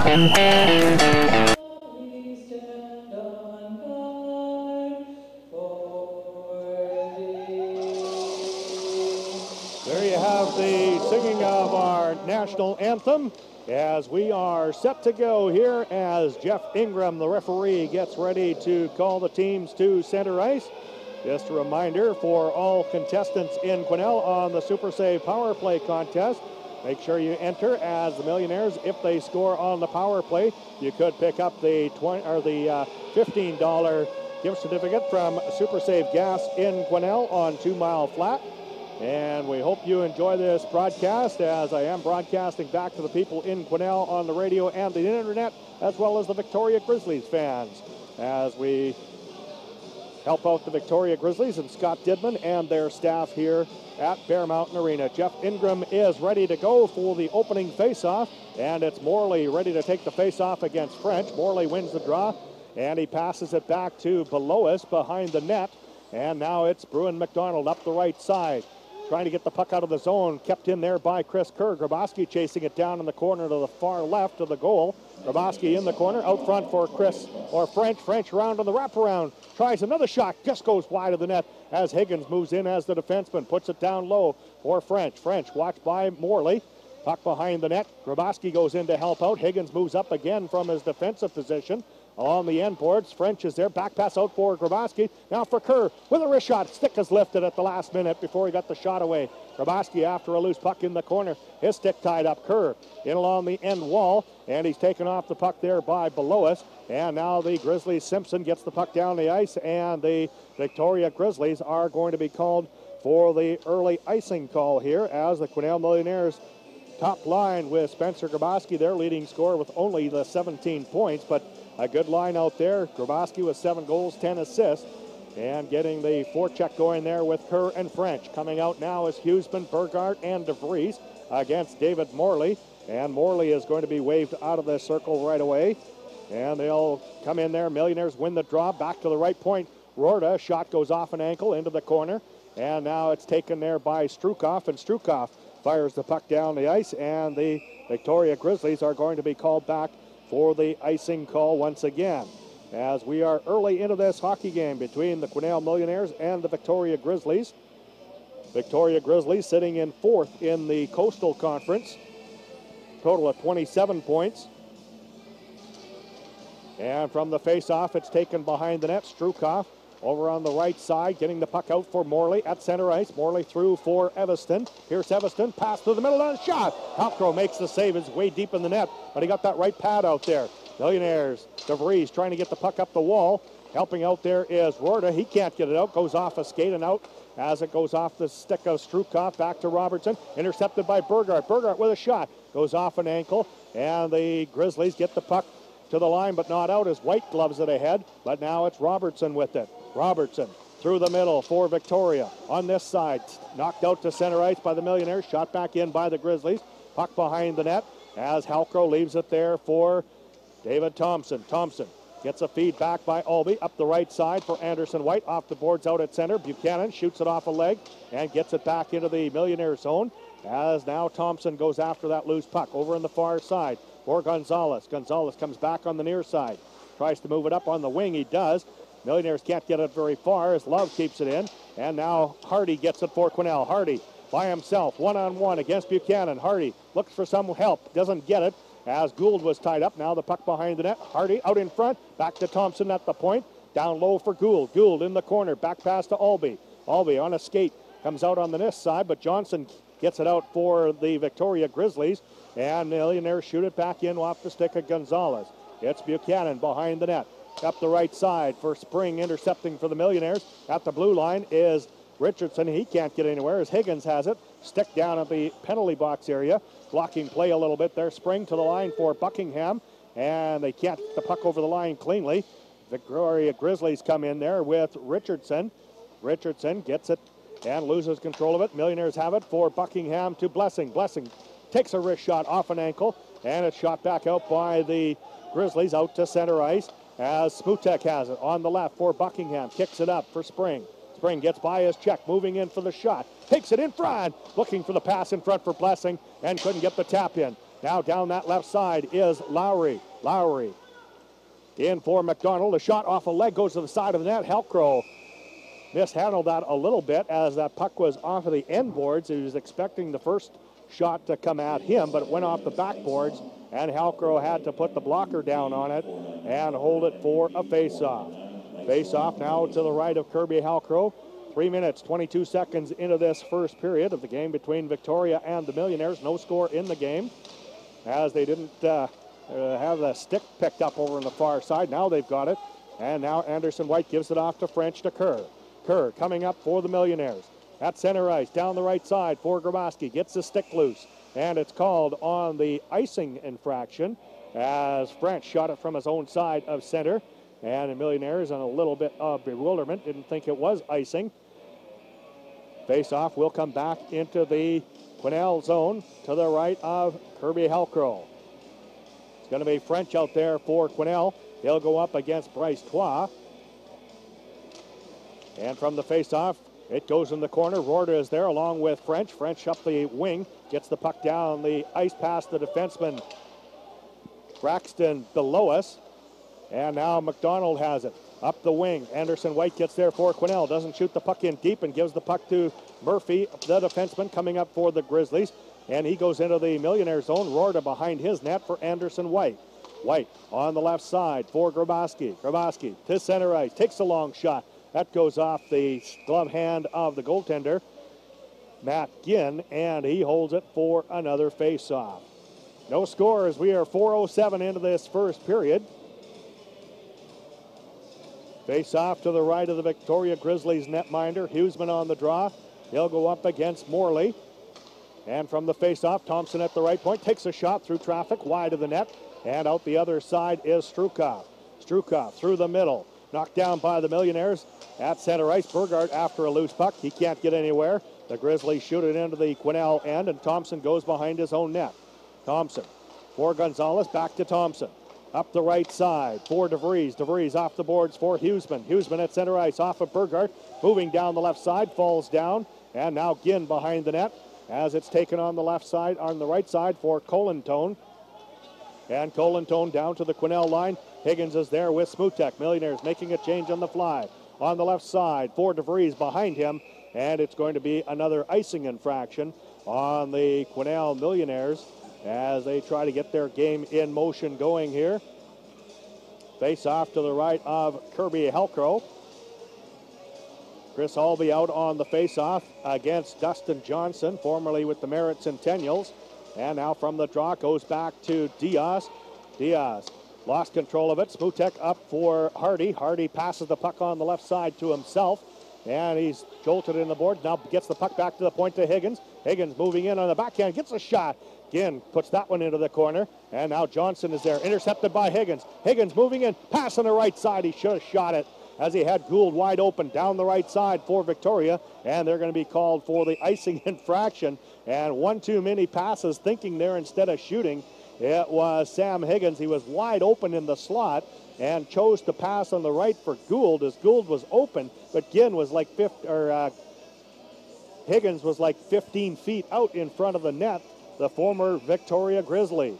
There you have the singing of our national anthem as we are set to go here as Jeff Ingram, the referee, gets ready to call the teams to center ice. Just a reminder for all contestants in Quesnel on the Super Save Power Play contest, make sure you enter as the Millionaires. If they score on the power play, you could pick up the $15 gift certificate from Super Save Gas in Quesnel on 2 Mile Flat. And we hope you enjoy this broadcast as I am broadcasting back to the people in Quesnel on the radio and the internet, as well as the Victoria Grizzlies fans, as we help out the Victoria Grizzlies and Scott Didman and their staff here at Bear Mountain Arena. Jeff Ingram is ready to go for the opening faceoff, and it's Morley ready to take the faceoff against French. Morley wins the draw, and he passes it back to Belois behind the net, and now it's Bruin McDonald up the right side, trying to get the puck out of the zone, kept in there by Chris Kerr. Grabowski chasing it down in the corner to the far left of the goal. Grabowski in the corner, out front for French. French around on the wraparound, tries another shot, just goes wide of the net as Higgins moves in as the defenseman, puts it down low for French. French watched by Morley, puck behind the net. Grabowski goes in to help out. Higgins moves up again from his defensive position. Along the end boards, French is there, back pass out for Grabowski. Now for Kerr with a wrist shot. Stick is lifted at the last minute before he got the shot away. Grabowski after a loose puck in the corner. His stick tied up. Kerr in along the end wall, and he's taken off the puck there by Belois. And now the Grizzlies, Simpson gets the puck down the ice, and the Victoria Grizzlies are going to be called for the early icing call here as the Quesnel Millionaires top line with Spencer Grabowski, their leading scorer with only the 17 points, but a good line out there. Grabowski with 7 goals, 10 assists, and getting the forecheck going there with Kerr and French. Coming out now is Huseman, Burgart, and DeVries against David Morley, and Morley is going to be waved out of the circle right away, and they'll come in there. Millionaires win the draw, back to the right point. Rorda, shot goes off an ankle into the corner, and now it's taken there by Strukoff, and Strukoff fires the puck down the ice, and the Victoria Grizzlies are going to be called back for the icing call once again. As we are early into this hockey game between the Quesnel Millionaires and the Victoria Grizzlies. Victoria Grizzlies sitting in 4th in the Coastal Conference. Total of 27 points. And from the face-off, it's taken behind the net. Strukoff over on the right side, getting the puck out for Morley at center ice. Morley through for Evanston. Here's Evanston, pass to the middle and a shot. Halcrow makes the save. It's way deep in the net, but he got that right pad out there. Millionaires, DeVries trying to get the puck up the wall. Helping out there is Rorda. He can't get it out. Goes off a skate and out as it goes off the stick of Strukoff. Back to Robertson. Intercepted by Burgart. Burgart with a shot. Goes off an ankle, and the Grizzlies get the puck to the line, but not out as White gloves it ahead. But now it's Robertson with it. Robertson through the middle for Victoria. On this side, knocked out to center ice by the Millionaires. Shot back in by the Grizzlies. Puck behind the net as Halcrow leaves it there for David Thompson. Thompson gets a feed back by Albee up the right side for Anderson White. Off the boards out at center. Buchanan shoots it off a leg and gets it back into the Millionaire zone as now Thompson goes after that loose puck over on the far side for Gonzalez. Gonzalez comes back on the near side. Tries to move it up on the wing. He does. Millionaires can't get it very far as Love keeps it in. And now Hardy gets it for Quesnel. Hardy by himself, one-on-one against Buchanan. Hardy looks for some help, doesn't get it as Gould was tied up. Now the puck behind the net. Hardy out in front, back to Thompson at the point. Down low for Gould. Gould in the corner, back pass to Albee. Albee on a skate, comes out on the this side, but Johnson gets it out for the Victoria Grizzlies. And Millionaires shoot it back in off the stick of Gonzalez. It's Buchanan behind the net. Up the right side for Spring, intercepting for the Millionaires. At the blue line is Richardson. He can't get anywhere as Higgins has it. Stick down at the penalty box area. Blocking play a little bit there. Spring to the line for Buckingham. And they can't get the puck over the line cleanly. Victoria Grizzlies come in there with Richardson. Richardson gets it and loses control of it. Millionaires have it for Buckingham to Blessing. Blessing takes a wrist shot off an ankle. And it's shot back out by the Grizzlies out to center ice. As Smutek has it on the left for Buckingham. Kicks it up for Spring. Spring gets by his check, moving in for the shot. Takes it in front, looking for the pass in front for Blessing, and couldn't get the tap in. Now down that left side is Lowry. Lowry in for McDonald. A shot off a leg goes to the side of the net. Halcrow mishandled that a little bit as that puck was off of the end boards. He was expecting the first shot to come at him, but it went off the backboards, and Halcrow had to put the blocker down on it and hold it for a face-off. Face-off now to the right of Kirby Halcrow. 3 minutes, 22 seconds into this first period of the game between Victoria and the Millionaires. No score in the game as they didn't have the stick picked up over on the far side. Now they've got it, and now Anderson White gives it off to French to Kerr. Kerr coming up for the Millionaires. At center ice, down the right side for Grabowski. Gets the stick loose, and it's called on the icing infraction as French shot it from his own side of center. And the Millionaires on a little bit of bewilderment, didn't think it was icing. Face-off will come back into the Quesnel zone to the right of Kirby Halcrow. It's going to be French out there for Quesnel. He'll go up against Bryce Trois. And from the face-off, it goes in the corner. Rorda is there along with French. French up the wing, gets the puck down the ice past the defenseman Braxton below us. And now McDonald has it. Up the wing. Anderson White gets there for Quesnel. Doesn't shoot the puck in deep and gives the puck to Murphy, the defenseman, coming up for the Grizzlies. And he goes into the Millionaire zone. Rorda behind his net for Anderson White. White on the left side for Grabowski. Grabowski to center ice. Takes a long shot. That goes off the glove hand of the goaltender, Matt Ginn, and he holds it for another face-off. No scores. We are 4:07 into this first period. Face-off to the right of the Victoria Grizzlies netminder. Huseman on the draw. He'll go up against Morley. And from the face-off, Thompson at the right point takes a shot through traffic wide of the net. And out the other side is Strukov. Strukov through the middle. Knocked down by the Millionaires at center ice. Burgard after a loose puck. He can't get anywhere. The Grizzlies shoot it into the Quesnel end, and Thompson goes behind his own net. Thompson for Gonzalez. Back to Thompson. Up the right side for DeVries. DeVries off the boards for Huseman. Huseman at center ice off of Burgard. Moving down the left side. Falls down. And now Ginn behind the net as it's taken on the left side, on the right side for Colantone. And Colantone down to the Quesnel line. Higgins is there with Smutek. Millionaires making a change on the fly. On the left side for DeVries behind him. And it's going to be another icing infraction on the Quesnel Millionaires as they try to get their game in motion going here. Face off to the right of Kirby Halcrow. Chris Albee out on the face-off against Dustin Johnson, formerly with the Merritt Centennials. And now from the draw goes back to Diaz. Diaz lost control of it. Smutek up for Hardy. Hardy passes the puck on the left side to himself. And he's jolted in the board. Now gets the puck back to the point to Higgins. Higgins moving in on the backhand. Gets a shot. Again, puts that one into the corner. And now Johnson is there. Intercepted by Higgins. Higgins moving in. Pass on the right side. He should have shot it as he had Gould wide open down the right side for Victoria. And they're going to be called for the icing infraction. And one too many passes thinking there instead of shooting. It was Sam Higgins. He was wide open in the slot and chose to pass on the right for Gould as Gould was open. But Ginn was like Higgins was like 15 feet out in front of the net, the former Victoria Grizzly.